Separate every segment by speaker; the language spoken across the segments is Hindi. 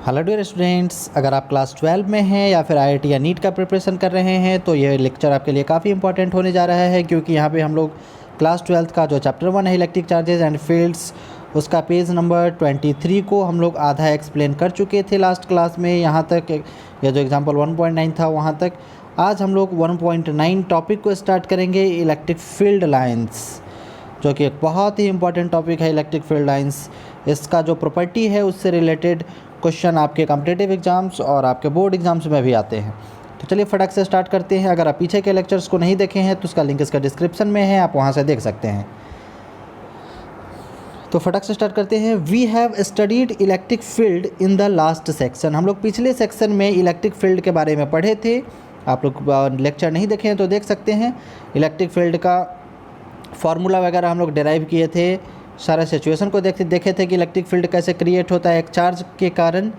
Speaker 1: हेलो डियर स्टूडेंट्स, अगर आप क्लास 12 में हैं या फिर आईआईटी या नीट का प्रिपरेशन कर रहे हैं तो ये लेक्चर आपके लिए काफ़ी इंपॉर्टेंट होने जा रहा है, क्योंकि यहाँ पे हम लोग क्लास 12 का जो चैप्टर 1 है इलेक्ट्रिक चार्जेस एंड फील्ड्स, उसका पेज नंबर 23 को हम लोग आधा एक्सप्लेन कर चुके थे लास्ट क्लास में। यहाँ तक ये जो एग्जाम्पल 1.9 था वहाँ तक। आज हम लोग 1.9 टॉपिक को स्टार्ट करेंगे, इलेक्ट्रिक फील्ड लाइन्स, जो कि एक बहुत ही इंपॉर्टेंट टॉपिक है। इलेक्ट्रिक फील्ड लाइंस, इसका जो प्रॉपर्टी है उससे रिलेटेड क्वेश्चन आपके कॉम्पिटिटिव एग्जाम्स और आपके बोर्ड एग्जाम्स में भी आते हैं। तो चलिए फटाक से स्टार्ट करते हैं। अगर आप पीछे के लेक्चर्स को नहीं देखे हैं तो उसका लिंक इसका डिस्क्रिप्शन में है, आप वहाँ से देख सकते हैं। तो फटाक से स्टार्ट करते हैं। We have studied electric field in the last section. हम लोग पिछले सेक्शन में इलेक्ट्रिक फील्ड के बारे में पढ़े थे। आप लोग लेक्चर नहीं देखे हैं तो देख सकते हैं। इलेक्ट्रिक फील्ड का फार्मूला वगैरह हम लोग डिराइव किए थे, सारा सिचुएशन को देखे थे कि इलेक्ट्रिक फील्ड कैसे क्रिएट होता है। एक चार्ज के कारण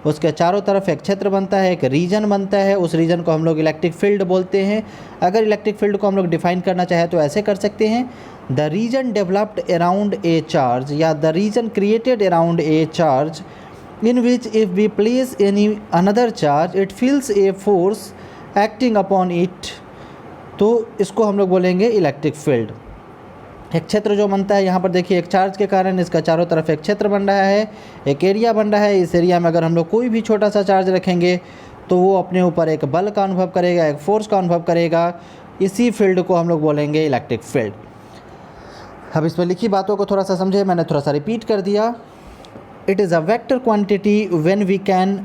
Speaker 1: उसके चारों तरफ एक क्षेत्र बनता है, एक रीजन बनता है, उस रीजन को हम लोग इलेक्ट्रिक फील्ड बोलते हैं। अगर इलेक्ट्रिक फील्ड को हम लोग डिफाइन करना चाहें तो ऐसे कर सकते हैं, the region developed around a charge या the region created around a charge in which if we place any another charge it feels a force acting upon it, तो इसको हम लोग बोलेंगे इलेक्ट्रिक फील्ड। एक क्षेत्र जो बनता है, यहाँ पर देखिए एक चार्ज के कारण इसका चारों तरफ एक क्षेत्र बन रहा है, एक एरिया बन रहा है। इस एरिया में अगर हम लोग कोई भी छोटा सा चार्ज रखेंगे तो वो अपने ऊपर एक बल का अनुभव करेगा, एक फोर्स का अनुभव करेगा। इसी फील्ड को हम लोग बोलेंगे इलेक्ट्रिक फील्ड। अब इसमें लिखी बातों को थोड़ा सा समझे, मैंने थोड़ा सा रिपीट कर दिया। It is a vector quantity when we can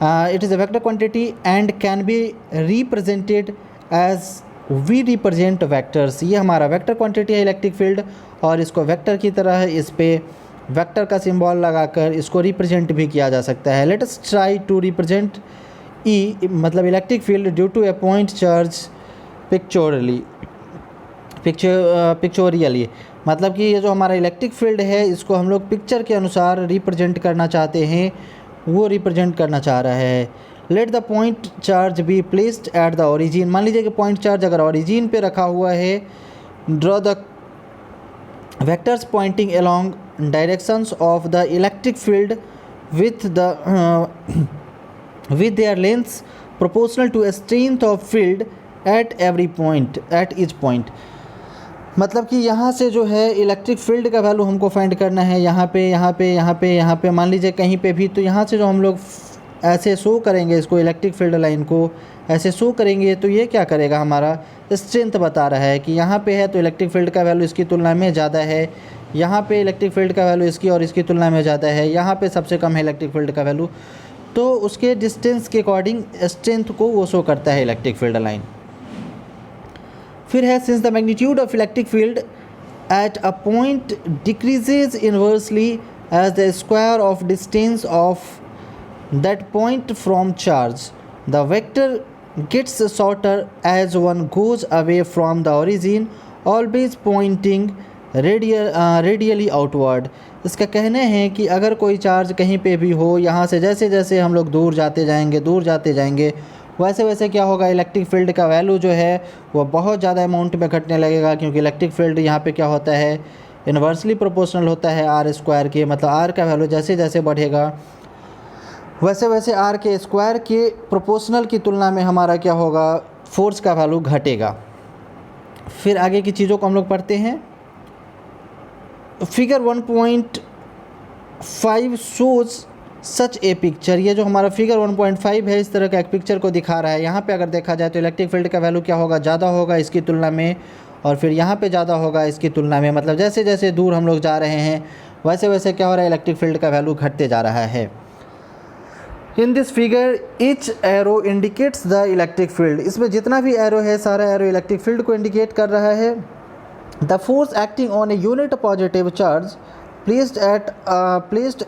Speaker 1: it is a vector quantity and can be represented as we represent vectors. ये हमारा वेक्टर क्वांटिटी है इलेक्ट्रिक फील्ड, और इसको वेक्टर की तरह इस पे वेक्टर का सिंबल लगाकर इसको रिप्रेजेंट भी किया जा सकता है। Let us try to represent E, मतलब electric field due to a point charge pictorially. मतलब कि ये जो हमारा इलेक्ट्रिक फील्ड है इसको हम लोग पिक्चर के अनुसार रिप्रेजेंट करना चाहते हैं, वो रिप्रेजेंट करना चाह रहा है। Let the point charge be placed at the origin. मान लीजिए कि पॉइंट चार्ज अगर ओरिजिन पे रखा हुआ है, draw the vectors pointing along directions of the electric field with their lengths proportional to strength of field at every point at each point. मतलब कि यहाँ से जो है इलेक्ट्रिक फील्ड का वैल्यू हमको फाइंड करना है, यहाँ पे यहाँ पे यहाँ पे यहाँ पे मान लीजिए कहीं पे भी, तो यहाँ से जो हम लोग ऐसे शो करेंगे इसको, इलेक्ट्रिक फील्ड लाइन को ऐसे शो करेंगे तो ये क्या करेगा, हमारा स्ट्रेंथ बता रहा है कि यहाँ पे है तो इलेक्ट्रिक फील्ड का वैल्यू इसकी तुलना में ज़्यादा है, यहाँ पे इलेक्ट्रिक फील्ड का वैल्यू इसकी और इसकी तुलना में ज़्यादा है, यहाँ पे सबसे कम है इलेक्ट्रिक फील्ड का वैल्यू। तो उसके डिस्टेंस के अकॉर्डिंग स्ट्रेंथ को वो शो करता है इलेक्ट्रिक फील्ड लाइन। फिर है, since the magnitude of electric field at a point decreases inversely as the square of distance of that point from charge, the vector gets shorter as one goes away from the origin, always pointing radially outward। इसका कहना है कि अगर कोई चार्ज कहीं पे भी हो, यहाँ से जैसे जैसे हम लोग दूर जाते जाएंगे वैसे वैसे क्या होगा, इलेक्ट्रिक फील्ड का वैल्यू जो है वो बहुत ज़्यादा अमाउंट में घटने लगेगा, क्योंकि इलेक्ट्रिक फील्ड यहाँ पे क्या होता है, इन्वर्सली प्रोपोर्शनल होता है आर स्क्वायर के। मतलब आर का वैल्यू जैसे जैसे बढ़ेगा वैसे वैसे आर के स्क्वायर के प्रोपोर्शनल की तुलना में हमारा क्या होगा, फोर्स का वैल्यू घटेगा। फिर आगे की चीज़ों को हम लोग पढ़ते हैं। फिगर 1.5 शोज सच ए पिक्चर। ये जो हमारा फिगर 1.5 है इस तरह का एक पिक्चर को दिखा रहा है। यहाँ पे अगर देखा जाए तो इलेक्ट्रिक फील्ड का वैल्यू क्या होगा, ज़्यादा होगा इसकी तुलना में, और फिर यहाँ पे ज़्यादा होगा इसकी तुलना में। मतलब जैसे जैसे दूर हम लोग जा रहे हैं वैसे वैसे क्या हो रहा है, इलेक्ट्रिक फील्ड का वैल्यू घटते जा रहा है। In this figure each arrow indicates the electric field. इसमें जितना भी एरो है सारा एरो इलेक्ट्रिक फील्ड को इंडिकेट कर रहा है। The force acting on a unit positive charge placed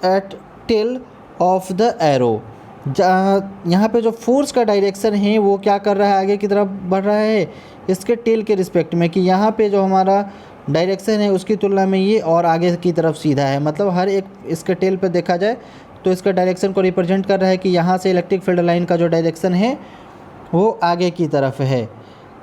Speaker 1: at tell of the arrow. यहाँ पे जो फोर्स का डायरेक्शन है वो क्या कर रहा है, आगे की तरफ बढ़ रहा है इसके टेल के रिस्पेक्ट में, कि यहाँ पे जो हमारा डायरेक्शन है उसकी तुलना में ये और आगे की तरफ सीधा है। मतलब हर एक इसके टेल पे देखा जाए तो इसका डायरेक्शन को रिप्रेजेंट कर रहा है कि यहाँ से इलेक्ट्रिक फील्ड लाइन का जो डायरेक्शन है वो आगे की तरफ है।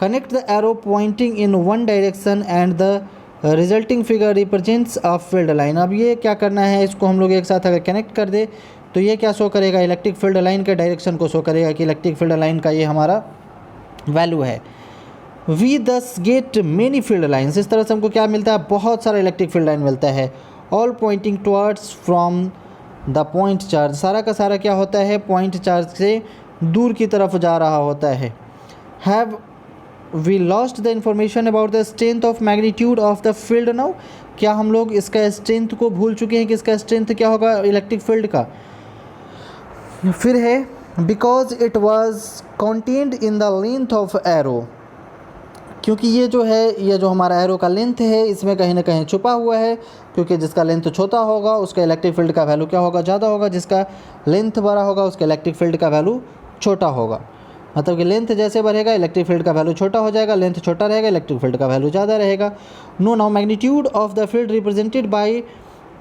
Speaker 1: Connect the arrow pointing in one direction and the resulting figure represents a field line. अब ये क्या करना है, इसको हम लोग एक साथ अगर कनेक्ट कर दे तो ये क्या शो करेगा, इलेक्ट्रिक फील्ड लाइन के डायरेक्शन को शो करेगा कि इलेक्ट्रिक फील्ड लाइन का ये हमारा वैल्यू है। वी दस गेट मेनी फील्ड लाइन्स, इस तरह से हमको क्या मिलता है, बहुत सारा इलेक्ट्रिक फील्ड लाइन मिलता है। All pointing towards from the point charge, सारा का सारा क्या होता है, पॉइंट चार्ज से दूर की तरफ जा रहा होता है। Have we lost the information about the strength of magnitude of the field now, क्या हम लोग इसका स्ट्रेंथ को भूल चुके हैं कि इसका स्ट्रेंथ क्या होगा इलेक्ट्रिक फील्ड का। फिर है because it was contained in the length of arrow, क्योंकि ये जो है, ये जो हमारा एरो का लेंथ है इसमें कहीं ना कहीं छुपा हुआ है, क्योंकि जिसका लेंथ छोटा होगा उसका इलेक्ट्रिक फील्ड का वैल्यू क्या होगा, ज़्यादा होगा, जिसका लेंथ बड़ा होगा उसका इलेक्ट्रिक फील्ड का वैल्यू छोटा होगा। मतलब कि लेंथ जैसे बढ़ेगा इलेक्ट्रिक फील्ड का वैल्यू छोटा हो जाएगा, लेंथ छोटा रहेगा इलेक्ट्रिक फील्ड का वैल्यू ज़्यादा रहेगा। No now magnitude of the field represented by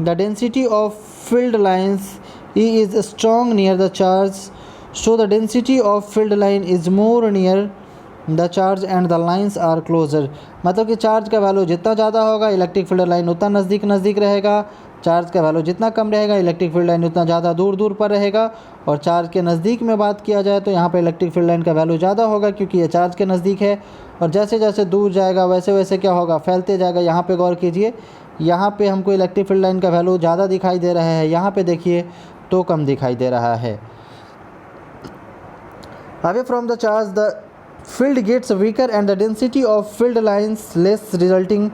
Speaker 1: the density of field lines E is strong near the charge, so the density of field line is more near the charge and the lines are closer। मतलब कि चार्ज का वैल्यू जितना ज़्यादा होगा इलेक्ट्रिक फील्ड लाइन उतना नज़दीक रहेगा, चार्ज का वैल्यू जितना कम रहेगा इलेक्ट्रिक फील्ड लाइन उतना ज़्यादा दूर पर रहेगा। और चार्ज के नज़दीक में बात किया जाए तो यहाँ पर इलेक्ट्रिक फील्ड लाइन का वैल्यू ज़्यादा होगा क्योंकि ये चार्ज के नज़दीक है, और जैसे जैसे दूर जाएगा वैसे वैसे क्या होगा, फैलते जाएगा। यहाँ पे गौर कीजिए, यहाँ पे हमको इलेक्ट्रिक फील्ड लाइन का वैल्यू ज़्यादा दिखाई दे रहा है, यहाँ पे देखिए तो कम दिखाई दे रहा है। Away from the charge the field gets weaker and the density of field lines less resulting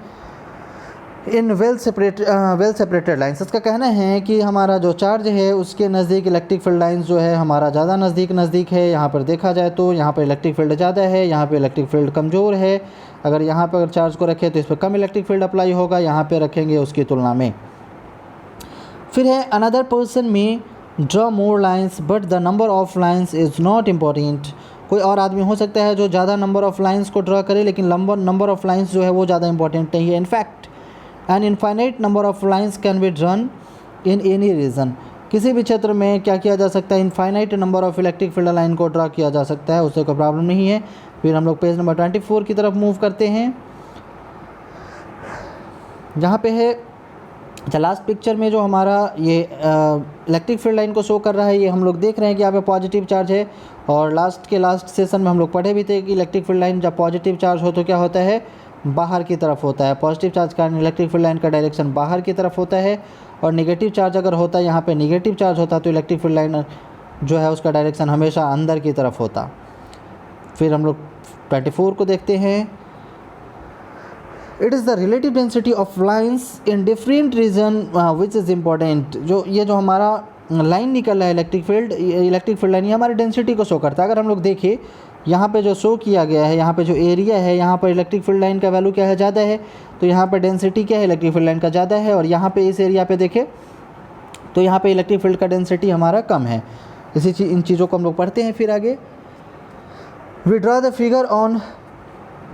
Speaker 1: in well separated lines. इसका कहना है कि हमारा जो चार्ज है उसके नज़दीक इलेक्ट्रिक फील्ड लाइन्स जो है हमारा ज़्यादा नज़दीक है। यहाँ पर देखा जाए तो यहाँ पर इलेक्ट्रिक फील्ड ज़्यादा है, यहाँ पर इलेक्ट्रिक फील्ड कमज़ोर है। अगर यहाँ पर चार्ज को रखें तो इस पर कम इलेक्ट्रिक फील्ड अप्लाई होगा, यहाँ पर रखेंगे उसकी तुलना में। फिर है अनदर पर्सन में draw more lines but the number of lines is not important. कोई और आदमी हो सकता है जो ज़्यादा नंबर ऑफ लाइन्स को ड्रॉ करे, लेकिन नंबर ऑफ लाइन्स जो है वो ज़्यादा इंपॉर्टेंट नहीं है। In fact an infinite number of lines can be drawn in any region. किसी भी क्षेत्र में क्या किया जा सकता है, infinite number of electric field line को ड्रॉ किया जा सकता है, उससे कोई प्रॉब्लम नहीं है। फिर हम लोग पेज नंबर 24 की तरफ मूव करते हैं। जहाँ पे है अच्छा, लास्ट पिक्चर में जो हमारा ये इलेक्ट्रिक फील्ड लाइन को शो कर रहा है, ये हम लोग देख रहे हैं कि यहाँ पे पॉजिटिव चार्ज है। और लास्ट सेशन में हम लोग पढ़े भी थे कि इलेक्ट्रिक फील्ड लाइन जब पॉजिटिव चार्ज हो तो क्या होता है, बाहर की तरफ होता है। पॉजिटिव चार्ज का इलेक्ट्रिक फील्ड लाइन का डायरेक्शन बाहर की तरफ होता है, और नेगेटिव चार्ज अगर होता है, यहाँ पे नेगेटिव चार्ज होता तो इलेक्ट्रिक फील्ड लाइन जो है उसका डायरेक्शन हमेशा अंदर की तरफ होता। फिर हम लोग 24 को देखते हैं। It is the relative density of lines in different region which is important. जो ये जो हमारा लाइन निकल रहा है इलेक्ट्रिक फील्ड लाइन, ये हमारी डेंसिटी को शो करता है। अगर हम लोग देखें यहाँ पे जो शो किया गया है, यहाँ पे जो एरिया है, यहाँ पर इलेक्ट्रिक फील्ड लाइन का वैल्यू क्या है, ज़्यादा है, तो यहाँ पर डेंसिटी क्या है इलेक्ट्रिक फील्ड लाइन का ज़्यादा है। और यहाँ पे इस एरिया पे देखें तो यहाँ पे इलेक्ट्रिक फील्ड का डेंसिटी हमारा कम है। इन चीज़ों को हम लोग पढ़ते हैं। फिर आगे we draw the figure on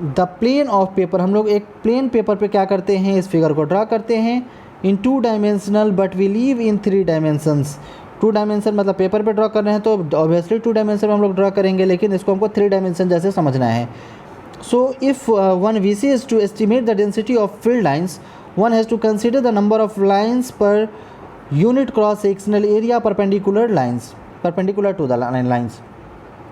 Speaker 1: the plane of paper. हम लोग एक प्लेन पेपर पे क्या करते हैं, इस फिगर को ड्रा करते हैं in 2 dimensional but we live in 3 dimensions. 2 dimension मतलब पेपर पे ड्रा कर रहे हैं तो ऑब्वियसली 2 डायमेंशन में हम लोग ड्रा करेंगे, लेकिन इसको हमको 3 डायमेंशन जैसे समझना है। So if one wishes to estimate the density of field lines, one has to consider the number of lines per unit cross sectional area perpendicular to the lines.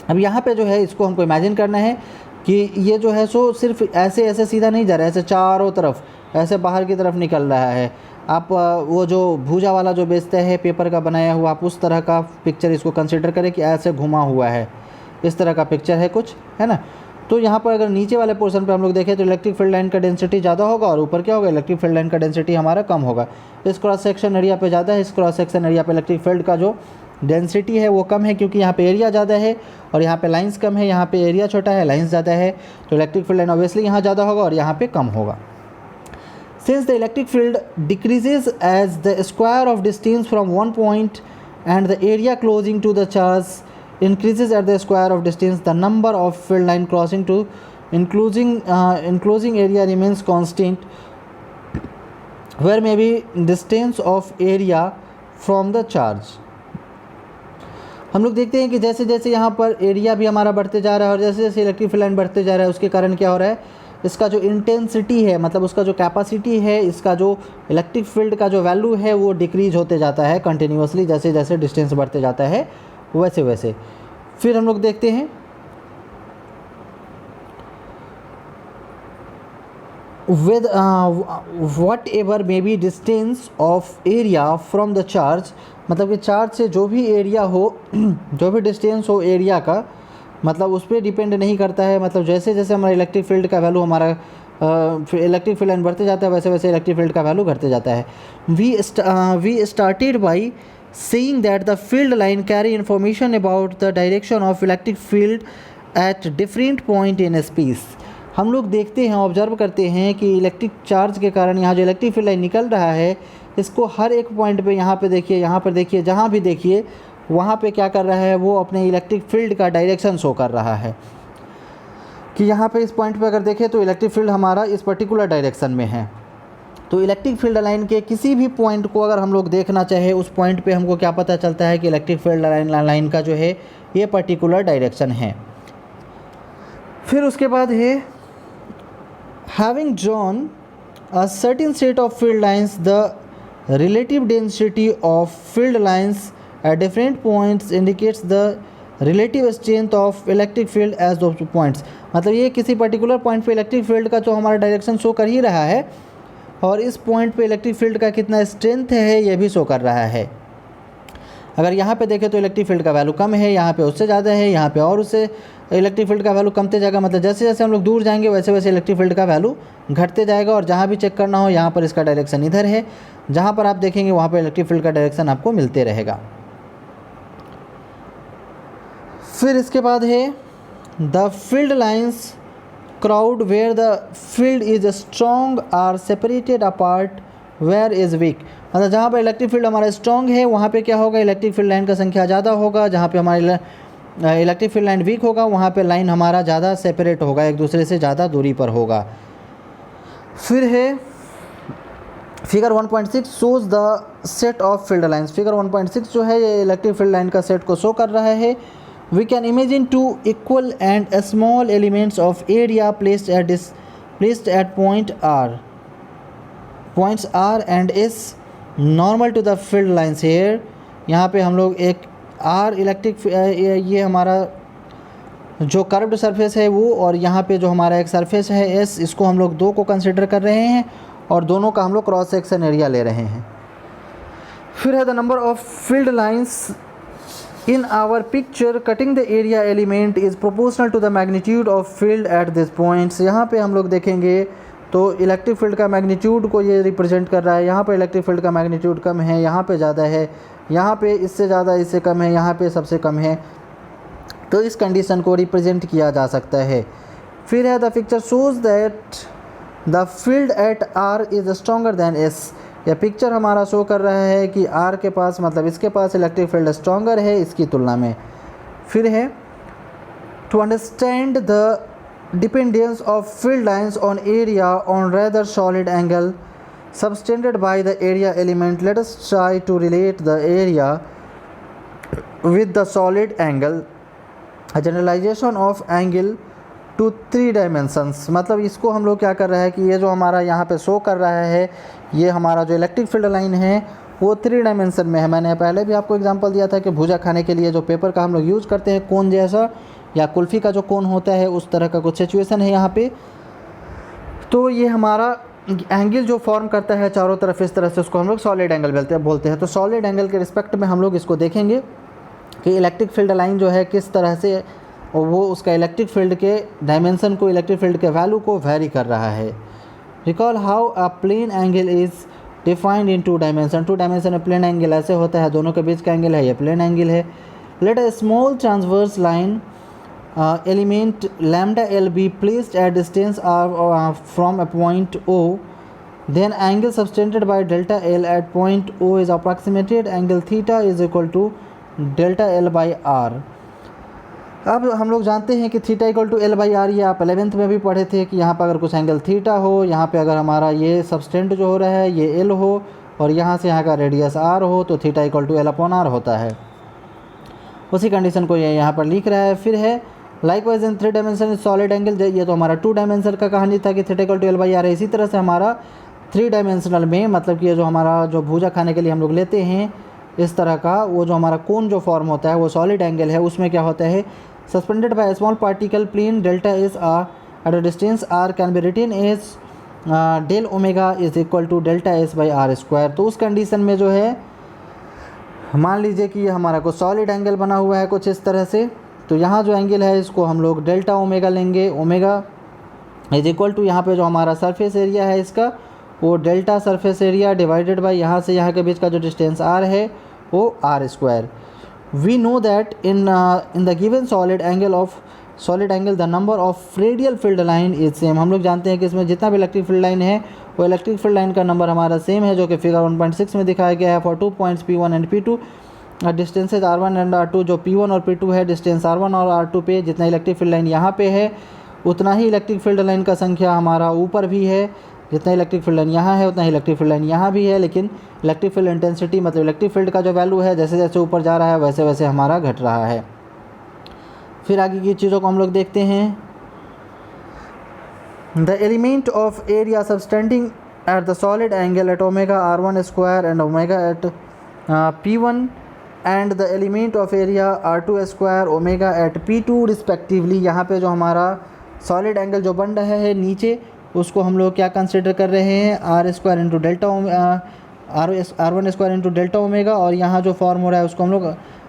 Speaker 1: अब यहाँ पे जो है इसको हमको इमेजिन करना है कि ये जो है सो सिर्फ ऐसे सीधा नहीं जा रहा है, ऐसे चारों तरफ ऐसे बाहर की तरफ निकल रहा है। आप वो जो भूजा वाला जो बेचते हैं पेपर का बनाया हुआ, आप उस तरह का पिक्चर इसको कंसिडर करें कि ऐसे घुमा हुआ है, इस तरह का पिक्चर है कुछ, है ना। तो यहाँ पर अगर नीचे वाले पोर्शन पर हम लोग देखें तो इलेक्ट्रिक फील्ड लाइन का डेंसिटी ज़्यादा होगा, और ऊपर क्या होगा, इलेक्ट्रिक फील्ड लाइन का डेंसिटी हमारा कम होगा। इस क्रॉस सेक्शन एरिया पे ज़्यादा है, इस क्रॉस सेक्शन एरिया पे इलेक्ट्रिक फील्ड का जो डेंसिटी है वो कम है, क्योंकि यहाँ पे एरिया ज़्यादा है और यहाँ पे लाइंस कम है। यहाँ पे एरिया छोटा है, लाइंस ज़्यादा है, तो इलेक्ट्रिक फील्ड लाइन ऑब्वियसली यहाँ ज़्यादा होगा और यहाँ पे कम होगा। Since the electric field decreases as the square of distance from one point and the area closing to the charge increases at the square of distance, the number of field line crossing to enclosing area remains constant, where may be distance of area from the charge। हम लोग देखते हैं कि जैसे जैसे यहाँ पर एरिया भी हमारा बढ़ते जा रहा है और जैसे जैसे इलेक्ट्रिक फील्ड लाइन बढ़ते जा रहा है, उसके कारण क्या हो रहा है, इसका जो इंटेंसिटी है, मतलब उसका जो कैपेसिटी है, इसका जो इलेक्ट्रिक फील्ड का जो वैल्यू है वो डिक्रीज होते जाता है कंटिन्यूसली, जैसे जैसे डिस्टेंस बढ़ते जाता है वैसे वैसे। फिर हम लोग देखते हैं with whatever may be distance of area from the charge, मतलब कि चार्ज से जो भी एरिया हो जो भी डिस्टेंस हो एरिया का, मतलब उस पर डिपेंड नहीं करता है। मतलब जैसे जैसे हमारा इलेक्ट्रिक फील्ड का वैल्यू हमारा इलेक्ट्रिक फील्ड लाइन बढ़ते जाता है वैसे वैसे इलेक्ट्रिक फील्ड का वैल्यू घटते जाता है। We started by seeing that the field line carry information about the direction of electric field at different point in space। हम लोग देखते हैं, ऑब्जर्व करते हैं कि इलेक्ट्रिक चार्ज के कारण यहाँ जो इलेक्ट्रिक फील्ड लाइन निकल रहा है इसको हर एक पॉइंट पे, यहाँ पे देखिए, यहाँ पर देखिए, जहाँ भी देखिए वहाँ पे क्या कर रहा है, वो अपने इलेक्ट्रिक फील्ड का डायरेक्शन शो कर रहा है। कि यहाँ पे इस पॉइंट पे अगर देखें तो इलेक्ट्रिक फील्ड हमारा इस पर्टिकुलर डायरेक्शन में है। तो इलेक्ट्रिक फील्ड लाइन के किसी भी पॉइंट को अगर हम लोग देखना चाहे, उस पॉइंट पे हमको क्या पता चलता है कि इलेक्ट्रिक फील्ड लाइन का जो है ये पर्टिकुलर डायरेक्शन है। फिर उसके बाद है having drawn a certain set of field lines, the relative density of field lines at different points indicates the relative strength of electric field as those points। मतलब ये किसी पर्टिकुलर पॉइंट पे इलेक्ट्रिक फील्ड का जो हमारा डायरेक्शन शो कर ही रहा है और इस पॉइंट पे इलेक्ट्रिक फील्ड का कितना स्ट्रेंथ है ये भी शो कर रहा है। अगर यहाँ पे देखें तो इलेक्ट्रिक फील्ड का वैल्यू कम है, यहाँ पे उससे ज़्यादा है, यहाँ पे और उससे इलेक्ट्रिक फील्ड का वैल्यू कमते जाएगा। मतलब जैसे जैसे हम लोग दूर जाएंगे वैसे वैसे इलेक्ट्रिक फील्ड का वैल्यू घटते जाएगा। और जहाँ भी चेक करना हो यहाँ पर इसका डायरेक्शन इधर है, जहाँ पर आप देखेंगे वहाँ पर इलेक्ट्रिक फील्ड का डायरेक्शन आपको मिलते रहेगा। फिर इसके बाद है the field lines crowd where the field is strong are separated apart where is weak. मतलब जहाँ पर इलेक्ट्रिक फील्ड हमारा स्ट्रॉन्ग है वहाँ पे क्या होगा, इलेक्ट्रिक फील्ड लाइन का संख्या ज़्यादा होगा। जहाँ पे हमारी इलेक्ट्रिक फील्ड लाइन वीक होगा वहाँ पे लाइन हमारा ज़्यादा सेपरेट होगा, एक दूसरे से ज़्यादा दूरी पर होगा। फिर है figure 1.6 shows the set of field lines. Figure 1.6 जो है ये इलेक्ट्रिक फील्ड लाइन का सेट को शो कर रहा है। We can imagine two equal and small elements of area placed at points R and S normal to the field lines here. यहाँ पे हम लोग एक आर इलेक्ट्रिक ये हमारा जो कर्व्ड सरफेस है वो, और यहाँ पे जो हमारा एक सरफेस है एस, इसको हम लोग दो को कंसिडर कर रहे हैं और दोनों का हम लोग क्रॉस सेक्शन एरिया ले रहे हैं। फिर है the number of field lines in our picture cutting the area element is proportional to the magnitude of field at this points. यहाँ पे हम लोग देखेंगे तो इलेक्ट्रिक फील्ड का मैग्नीट्यूड को ये रिप्रेजेंट कर रहा है। यहाँ पे इलेक्ट्रिक फील्ड का मैग्नीट्यूड कम है, यहाँ पे ज़्यादा है, यहाँ पे इससे ज़्यादा, इससे कम है, यहाँ पे सबसे कम है। तो इस कंडीशन को रिप्रेजेंट किया जा सकता है। फिर है the picture shows that the field at R is stronger than S. यह पिक्चर हमारा शो कर रहा है कि आर के पास, मतलब इसके पास इलेक्ट्रिक फील्ड स्ट्रॉन्गर है इसकी तुलना में। फिर है to understand the dependence of field lines on area on rather solid angle subtended by the area element, let us try to relate the area with the solid angle, a generalization of angle to 3 dimensions। मतलब इसको हम लोग क्या कर रहे हैं कि ये जो हमारा यहाँ पे शो कर रहा है ये हमारा जो इलेक्ट्रिक फील्ड लाइन है वो 3 डायमेंशन में है। मैंने पहले भी आपको एग्जांपल दिया था कि भुजा खाने के लिए जो पेपर का हम लोग यूज़ करते हैं कोन जैसा, या कुल्फ़ी का जो कोन होता है उस तरह का कुछ सिचुएशन है यहाँ पे। तो ये हमारा एंगल जो फॉर्म करता है चारों तरफ इस तरह से, उसको हम लोग सॉलिड एंगल बोलते हैं। तो सॉलिड एंगल के रिस्पेक्ट में हम लोग इसको देखेंगे कि इलेक्ट्रिक फील्ड लाइन जो है किस तरह से वो उसका इलेक्ट्रिक फील्ड के डायमेंशन को, इलेक्ट्रिक फील्ड के वैल्यू को वेरी कर रहा है। Recall how a plane angle is defined in 2 dimension. 2 dimension में प्लेन एंगल ऐसे होता है, दोनों के बीच का एंगल है ये प्लेन एंगल है। Let a small transverse line element lambda L be placed at distance r from a point O, then angle subtended by delta L at point O is approximated, angle theta is equal to delta L by r। अब हम लोग जानते हैं कि theta equal to L by R, ये आप 11th में भी पढ़े थे कि यहाँ पर अगर कुछ एंगल थीटा हो, यहाँ पे अगर हमारा ये सबस्टेंड जो हो रहा है ये एल हो और यहाँ से यहाँ का रेडियस आर हो तो theta equal to L upon R होता है। उसी कंडीशन को ये यहाँ पर लिख रहा है। फिर है likewise in 3 dimension solid angle, ये तो हमारा 2 डायमेंशन का कहानी था कि theta equal to L by R है। इसी तरह से हमारा 3 डायमेंशनल में, मतलब कि ये जो हमारा जो भुजा खाने के लिए हम लोग लेते हैं इस तरह का, वो जो हमारा कोन जो फॉर्म होता है वो सॉलिड एंगल है, उसमें क्या होता है, suspended by small particle plane delta S R at a distance R can be written as del omega is equal to delta S by R square. तो उस कंडीशन में जो है, मान लीजिए कि ये हमारा को सॉलिड एंगल बना हुआ है कुछ इस तरह से, तो यहाँ जो एंगल है इसको हम लोग डेल्टा ओमेगा लेंगे। ओमेगा इज इक्वल टू यहाँ पे जो हमारा सरफेस एरिया है इसका, वो delta surface area divided by यहाँ से यहाँ के बीच का जो डिस्टेंस आर है वो R square. We know that in the given solid angle the number of radial field line is same. हम लोग जानते हैं कि इसमें जितना भी इलेक्ट्रिक फील्ड लाइन है वो इलेक्ट्रिक फील्ड लाइन का नंबर हमारा सेम है, जो कि फिगर 1.6 में दिखाया गया है। For 2 points P1 and P2 distances R1 and R2, जो P1 और P2 है डिस्टेंस R1 और R2 पे जितना इलेक्ट्रिक फील्ड लाइन यहाँ पे है उतना ही इलेक्ट्रिक फील्ड लाइन का संख्या हमारा ऊपर भी है। जितना इलेक्ट्रिक फील्ड लाइन यहाँ है उतना ही इलेक्ट्रिक फील्ड लाइन यहाँ भी है, लेकिन इलेक्ट्रिक फील्ड इंटेंसिटी मतलब इलेक्ट्रिक फील्ड का जो वैल्यू है जैसे जैसे ऊपर जा रहा है वैसे वैसे हमारा घट रहा है। फिर आगे की चीज़ों को हम लोग देखते हैं। The element of area subtending at the solid angle at omega R1 square and omega at P1 and the element of area R2 square omega at P2 respectively. यहाँ पे जो हमारा सॉलिड एंगल जो बन रहा है नीचे, उसको हम लोग क्या कंसिडर कर रहे हैं, R square into delta R1 square into delta omega, और यहाँ जो फॉर्म हो रहा है उसको हम लोग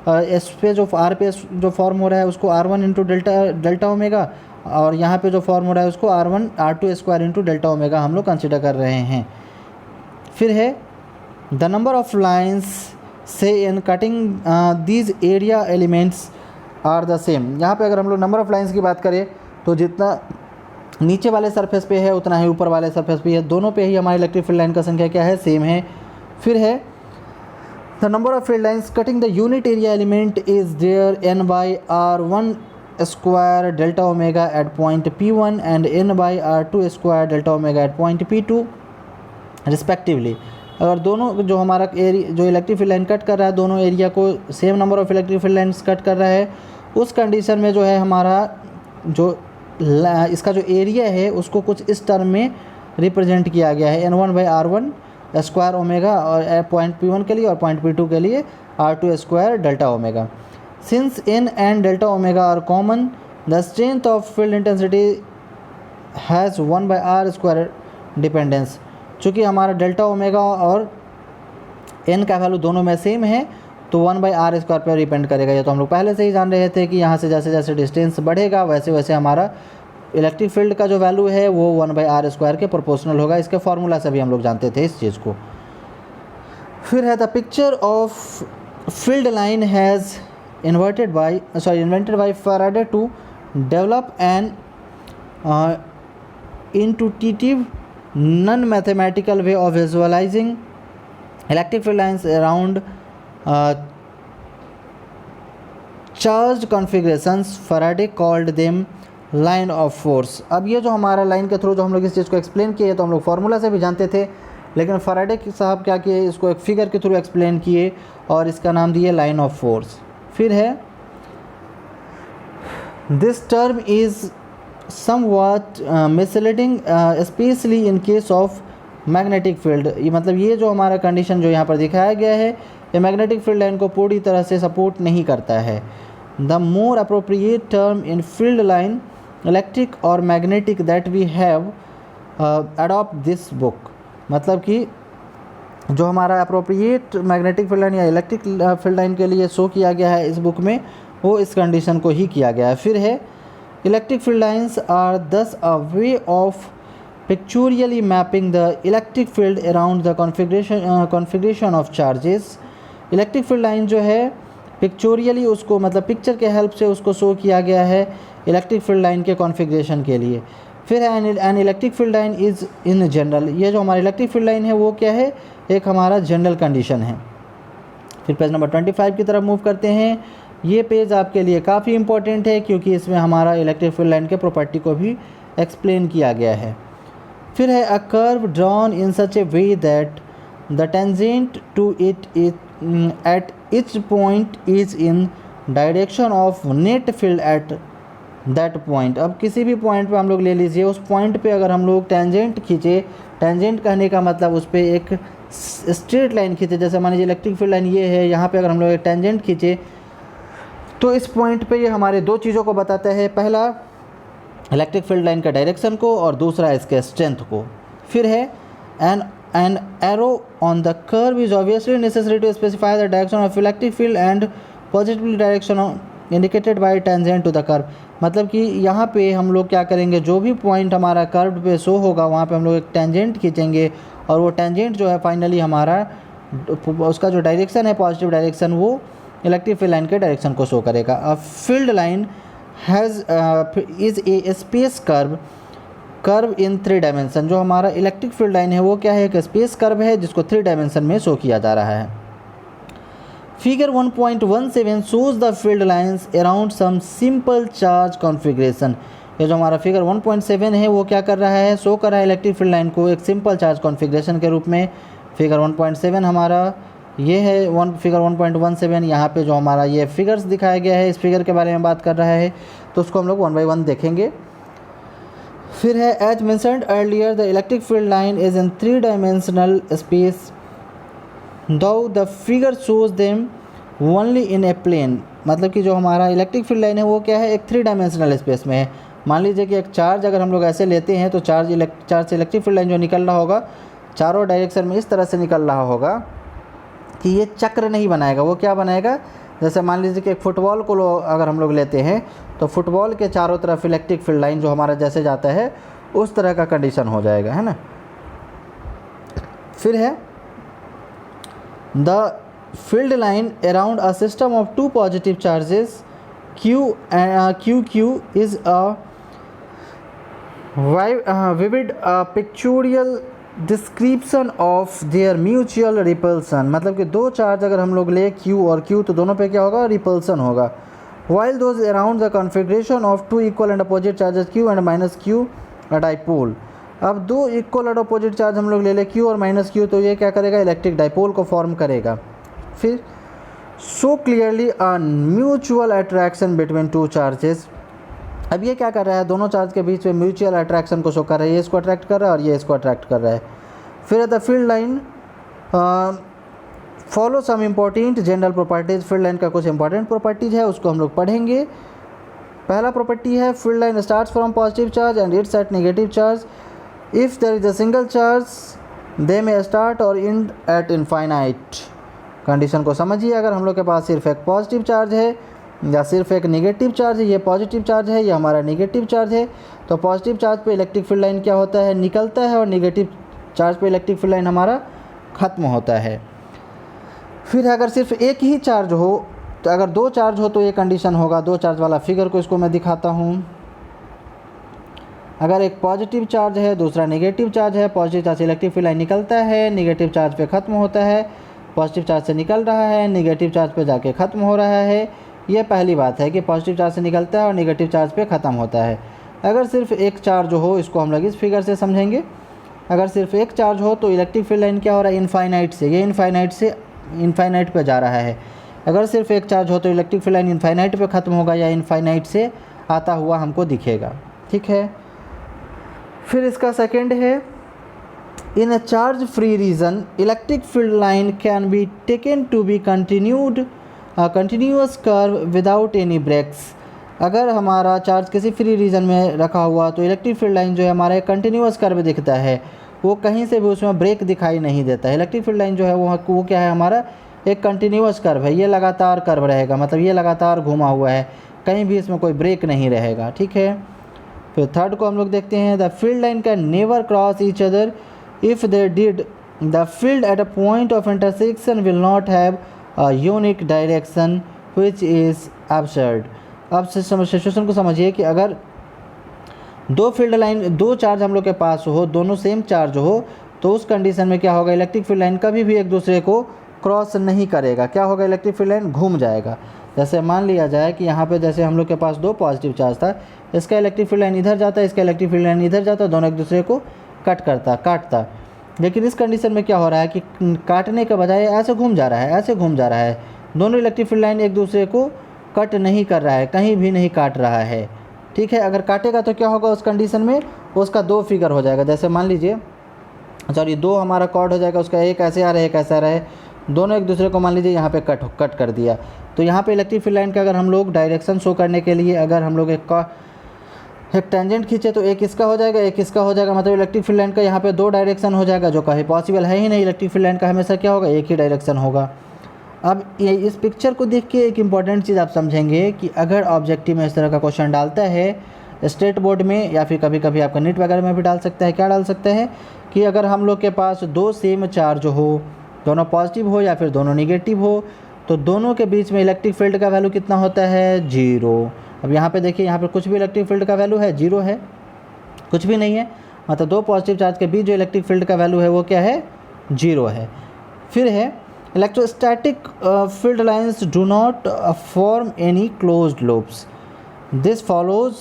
Speaker 1: एस पे जो आर पे जो फॉर्म हो रहा है उसको R1 इंटू डेल्टा ओमेगा, और यहाँ पे जो फॉर्म हो रहा है उसको R2 square into delta omega हम लोग कंसिडर कर रहे हैं। फिर है द नंबर ऑफ लाइन्स से in cutting these area elements are the same. यहाँ पे अगर हम लोग नंबर ऑफ लाइन्स की बात करें तो जितना नीचे वाले सरफेस पे है उतना ही ऊपर वाले सरफेस पे है, दोनों पे ही हमारी इलेक्ट्रिक फील्ड लाइन का संख्या क्या है, सेम है। फिर है the number of field lines cutting the unit area element is there n by R1 square delta omega at point P1 and n by R2 square delta omega at point P2 respectively. अगर दोनों जो हमारा एरिया जो इलेक्ट्रिक फील्ड लाइन कट कर रहा है दोनों एरिया को same number of electric field lines cut कर रहा है, उस कंडीशन में जो है हमारा जो इसका जो एरिया है उसको कुछ इस टर्म में रिप्रेजेंट किया गया है, n1 by R1 square omega और पॉइंट P1 के लिए, और पॉइंट P2 के लिए R2 square delta omega. Since n and delta omega are common the strength of field intensity has 1 by R square dependence. चूँकि हमारा डेल्टा ओमेगा और n का वैल्यू दोनों में सेम है तो 1 बाई R स्क्वायर पर डिपेंड करेगा। ये तो हम लोग पहले से ही जान रहे थे कि यहाँ से जैसे जैसे डिस्टेंस बढ़ेगा वैसे वैसे हमारा इलेक्ट्रिक फील्ड का जो वैल्यू है वो 1 बाई R स्क्वायर के प्रोपोर्शनल होगा। इसके फार्मूला से भी हम लोग जानते थे इस चीज़ को। फिर है the picture of field line has invented by Faraday to develop an intuitive non mathematical way of visualizing electric field lines around charge configurations. Faraday called them line of force. अब ये जो हमारा लाइन के थ्रू जो हम लोग इस चीज़ को एक्सप्लेन किए तो हम लोग फार्मूला से भी जानते थे, लेकिन फैराडे साहब क्या किए, इसको एक फिगर के थ्रू एक्सप्लेन किए और इसका नाम दिए लाइन ऑफ फोर्स। फिर है this term is somewhat misleading specially in case of magnetic field. ये मतलब ये जो हमारा कंडीशन जो यहाँ पर दिखाया गया है ये मैग्नेटिक फील्ड लाइन को पूरी तरह से सपोर्ट नहीं करता है। The more appropriate term in field line electric और magnetic that we have adopt this book. मतलब कि जो हमारा अप्रोप्रिएट मैग्नेटिक फील्ड लाइन या इलेक्ट्रिक फील्ड लाइन के लिए शो किया गया है इस बुक में वो इस कंडीशन को ही किया गया है। फिर है electric field lines are thus a way of pictorially mapping the electric field around the configuration of charges. Electric field line जो है पिक्चोरियली उसको मतलब पिक्चर के हेल्प से उसको शो किया गया है इलेक्ट्रिक फील्ड लाइन के कॉन्फ़िगरेशन के लिए। फिर an electric field line is in general. ये जो हमारी इलेक्ट्रिक फील्ड लाइन है वो क्या है, एक हमारा जनरल कंडीशन है। फिर पेज नंबर 25 की तरफ मूव करते हैं। ये पेज आपके लिए काफ़ी इंपॉर्टेंट है क्योंकि इसमें हमारा इलेक्ट्रिक फील्ड लाइन के प्रॉपर्टी को भी एक्सप्लेन किया गया है। फिर है a curve drawn in such a way that the tangent to it at each point is in direction of net field at that point. अब किसी भी पॉइंट पे हम लोग ले लीजिए, उस पॉइंट पे अगर हम लोग टेंजेंट खींचे, टेंजेंट कहने का मतलब उस पर एक स्ट्रेट लाइन खींचे, जैसे मान लीजिए इलेक्ट्रिक फील्ड लाइन ये है, यहाँ पे अगर हम लोग एक टेंजेंट खींचे तो इस पॉइंट पे ये हमारे दो चीज़ों को बताता है, पहला इलेक्ट्रिक फील्ड लाइन का डायरेक्शन को और दूसरा इसके स्ट्रेंथ को। फिर है an arrow on the curve is obviously necessary to specify the direction of electric field and positive direction indicated by tangent to the curve. मतलब कि यहाँ पे हम लोग क्या करेंगे, जो भी पॉइंट हमारा कर्व पे शो होगा वहाँ पे हम लोग एक टेंजेंट खींचेंगे और वो टेंजेंट जो है फाइनली हमारा उसका जो डायरेक्शन है पॉजिटिव डायरेक्शन, वो इलेक्ट्रिक फील्ड लाइन के डायरेक्शन को शो करेगा। A field line has is a space curve in 3 dimension. जो हमारा इलेक्ट्रिक फील्ड लाइन है वो क्या है, एक स्पेस कर्व है जिसको 3 डायमेंशन में शो किया जा रहा है। Figure 1.17 shows the field lines around some simple charge configuration. ये जो हमारा फिगर 1.7 है वो क्या कर रहा है, शो कर रहा है इलेक्ट्रिक फील्ड लाइन को एक सिंपल चार्ज कॉन्फ़िगरेशन के रूप में। फिगर 1.7 हमारा ये है फिगर 1.17। यहाँ पे जो हमारा ये फिगर्स दिखाया गया है, इस फिगर के बारे में बात कर रहा है, तो उसको हम लोग 1 बाय 1 देखेंगे। फिर है as mentioned earlier the electric field line is in 3 dimensional space though the figure shows them only in a plane. मतलब कि जो हमारा इलेक्ट्रिक फील्ड लाइन है वो क्या है, एक 3 डायमेंशनल स्पेस में है। मान लीजिए कि एक चार्ज अगर हम लोग ऐसे लेते हैं तो चार्ज से इलेक्ट्रिक फील्ड लाइन जो निकल रहा होगा चारों डायरेक्शन में इस तरह से निकल रहा होगा कि ये चक्र नहीं बनाएगा। वो क्या बनाएगा, जैसे मान लीजिए कि एक फुटबॉल को अगर हम लोग लेते हैं तो फुटबॉल के चारों तरफ इलेक्ट्रिक फील्ड लाइन जो हमारा जैसे जाता है उस तरह का कंडीशन हो जाएगा, है ना। फिर है the field line around a system of 2 positive charges Q is a vivid pictorial description of their mutual repulsion. मतलब कि 2 चार्ज अगर हम लोग ले Q और Q तो दोनों पे क्या होगा, रिपल्सन होगा। While those around the configuration of 2 equal and opposite charges Q and minus Q a dipole. अब 2 इक्वल एंड अपोजिट चार्ज हम लोग ले Q और माइनस Q, तो ये क्या करेगा, इलेक्ट्रिक डाइपोल को फॉर्म करेगा। फिर so clearly a mutual attraction between 2 charges. अब ये क्या कर रहा है, दोनों चार्ज के बीच में म्यूचुअल अट्रैक्शन को शो कर रहा है, ये इसको अट्रैक्ट कर रहा है और ये इसको अट्रैक्ट कर रहा है। फिर the field line follow some important general properties. Field line का कुछ इंपॉर्टेंट प्रॉपर्टीज़ है उसको हम लोग पढ़ेंगे। पहला प्रॉपर्टी है field line starts from positive charge and it's at negative charge. If there is a single charge they may start और एंड एट इनफाइनाइट। कंडीशन को समझिए, अगर हम लोग के पास सिर्फ एक पॉजिटिव चार्ज है या सिर्फ एक नेगेटिव चार्ज है, ये पॉजिटिव चार्ज है, ये हमारा नेगेटिव चार्ज है, तो पॉजिटिव चार्ज पे इलेक्ट्रिक फील्ड लाइन क्या होता है, निकलता है, और नेगेटिव चार्ज पे इलेक्ट्रिक फील्ड लाइन हमारा ख़त्म होता है। फिर अगर सिर्फ एक ही चार्ज हो, तो अगर 2 चार्ज हो तो ये कंडीशन होगा। 2 चार्ज वाला फिगर को इसको मैं दिखाता हूँ। अगर एक पॉजिटिव चार्ज है दूसरा नेगेटिव चार्ज है, पॉजिटिव चार्ज से इलेक्ट्रिक फील्ड लाइन निकलता है, नेगेटिव चार्ज पे ख़त्म होता है, पॉजिटिव चार्ज से निकल रहा है, नेगेटिव चार्ज पे जाके ख़त्म हो रहा है। ये पहली बात है कि पॉजिटिव चार्ज से निकलता है और नेगेटिव चार्ज पे ख़त्म होता है। अगर सिर्फ एक चार्ज हो, इसको हम लोग इस फिगर से समझेंगे। अगर सिर्फ एक चार्ज हो तो इलेक्ट्रिक फील्ड लाइन क्या हो रहा है, इनफाइनाइट से, ये इनफाइनाइट से इनफाइनाइट पे जा रहा है। अगर सिर्फ एक चार्ज हो तो इलेक्ट्रिक फील्ड लाइन इनफाइनाइट पे ख़त्म होगा या इनफाइनाइट से आता हुआ हमको दिखेगा, ठीक है। फिर इसका सेकंड है in a charge free region electric field line can be taken to be continuous curve without any breaks. अगर हमारा चार्ज किसी फ्री रीजन में रखा हुआ तो इलेक्ट्रिक फील्ड लाइन जो है हमारा एक कंटिन्यूअस कर्व दिखता है, वो कहीं से भी उसमें ब्रेक दिखाई नहीं देता है। इलेक्ट्रिक फील्ड लाइन जो है वो क्या है, हमारा एक कंटिन्यूअस कर्व है, ये लगातार कर्व रहेगा, मतलब ये लगातार घुमा हुआ है, कहीं भी इसमें कोई ब्रेक नहीं रहेगा, ठीक है। फिर थर्ड को हम लोग देखते हैं the field line can never cross each other if they did the field at a point of intersection will not have a unique direction which is absurd. अब सिचुएशन को समझिए कि अगर 2 फील्ड लाइन 2 चार्ज हम लोग के पास हो, दोनों सेम चार्ज हो, तो उस कंडीशन में क्या होगा, इलेक्ट्रिक फील्ड लाइन कभी भी एक दूसरे को क्रॉस नहीं करेगा। क्या होगा, इलेक्ट्रिक फील्ड लाइन घूम जाएगा। जैसे मान लिया जाए कि यहाँ पे जैसे हम लोग के पास 2 पॉजिटिव चार्ज था, इसका इलेक्ट्रिक फील्ड लाइन इधर जाता है, इसका इलेक्ट्रिक फील्ड लाइन इधर जाता है, दोनों एक दूसरे को काटता। लेकिन इस कंडीशन में क्या हो रहा है कि काटने के बजाय ऐसे घूम जा रहा है, दोनों इलेक्ट्रिक फील्ड लाइन एक दूसरे को कट नहीं कर रहा है, कहीं भी नहीं काट रहा है, ठीक है। अगर काटेगा तो क्या होगा उस कंडीशन में, उसका 2 फिगर हो जाएगा। जैसे मान लीजिए सॉरी 2 हमारा कॉर्ड हो जाएगा, उसका एक ऐसे आ रहा है एक ऐसे आ रहा है, दोनों एक दूसरे को मान लीजिए यहाँ पे कट कर दिया। तो यहाँ पे इलेक्ट्रिक फील्ड लाइन का अगर हम लोग डायरेक्शन शो करने के लिए अगर हम लोग एक टेंजेंट खींचे तो एक इसका हो जाएगा एक इसका हो जाएगा, मतलब इलेक्ट्रिक फील्ड लाइन का यहाँ पे 2 डायरेक्शन हो जाएगा, जो कहीं पॉसिबल है ही नहीं। इलेक्ट्रिक फील्ड लाइन का हमेशा क्या होगा, एक ही डायरेक्शन होगा। अब ये इस पिक्चर को देख के एक इम्पॉर्टेंट चीज़ आप समझेंगे कि अगर ऑब्जेक्टिव में इस तरह का क्वेश्चन डालता है स्टेट बोर्ड में, या फिर कभी कभी आपका नीट वगैरह में भी डाल सकता है, क्या डाल सकता है कि अगर हम लोग के पास 2 सेम चार्ज हो, दोनों पॉजिटिव हो या फिर दोनों निगेटिव हो, तो दोनों के बीच में इलेक्ट्रिक फील्ड का वैल्यू कितना होता है, 0। अब यहाँ पे देखिए, यहाँ पे कुछ भी इलेक्ट्रिक फील्ड का वैल्यू है, 0 है, कुछ भी नहीं है, मतलब 2 पॉजिटिव चार्ज के बीच जो इलेक्ट्रिक फील्ड का वैल्यू है वो क्या है, 0 है। फिर है electrostatic field lines do not form any closed loops, this follows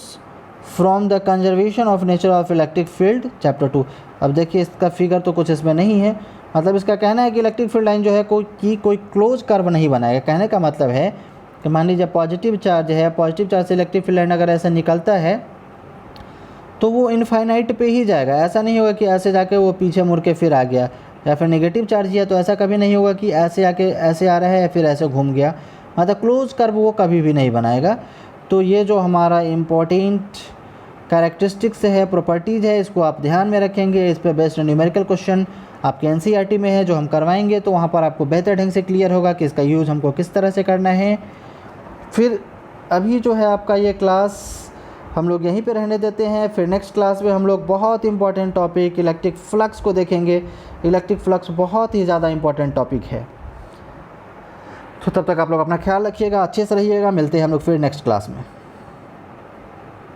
Speaker 1: from the conservation of nature of electric field chapter 2। अब देखिए इसका फिगर तो कुछ इसमें नहीं है, मतलब इसका कहना है कि इलेक्ट्रिक फील्ड लाइन जो है कोई क्लोज कर्व नहीं बनाएगा। कहने का मतलब है कि मान लीजिए पॉजिटिव चार्ज है, पॉजिटिव चार्ज से इलेक्ट्रिक फील्ड लाइन अगर ऐसा निकलता है तो वो इनफाइनाइट पे ही जाएगा। ऐसा नहीं होगा कि ऐसे जाके वो पीछे मुड़ के फिर आ गया, या फिर नेगेटिव चार्ज है तो ऐसा कभी नहीं होगा कि ऐसे आके ऐसे आ रहा है या फिर ऐसे घूम गया, मतलब क्लोज कर्व वो कभी भी नहीं बनाएगा। तो ये जो हमारा इम्पोर्टेंट कैरेक्टरिस्टिक्स है, प्रॉपर्टीज़ है, इसको आप ध्यान में रखेंगे। इस पर बेस्ड न्यूमेरिकल क्वेश्चन आपके एनसीईआरटी में है जो हम करवाएंगे, तो वहाँ पर आपको बेहतर ढंग से क्लियर होगा कि इसका यूज़ हमको किस तरह से करना है। फिर अभी जो है आपका ये क्लास हम लोग यहीं पे रहने देते हैं। फिर नेक्स्ट क्लास में हम लोग बहुत इंपॉर्टेंट टॉपिक इलेक्ट्रिक फ्लक्स को देखेंगे। इलेक्ट्रिक फ्लक्स बहुत ही ज़्यादा इंपॉर्टेंट टॉपिक है। तो तब तक आप लोग अपना ख्याल रखिएगा, अच्छे से रहिएगा। मिलते हैं हम लोग फिर नेक्स्ट क्लास में।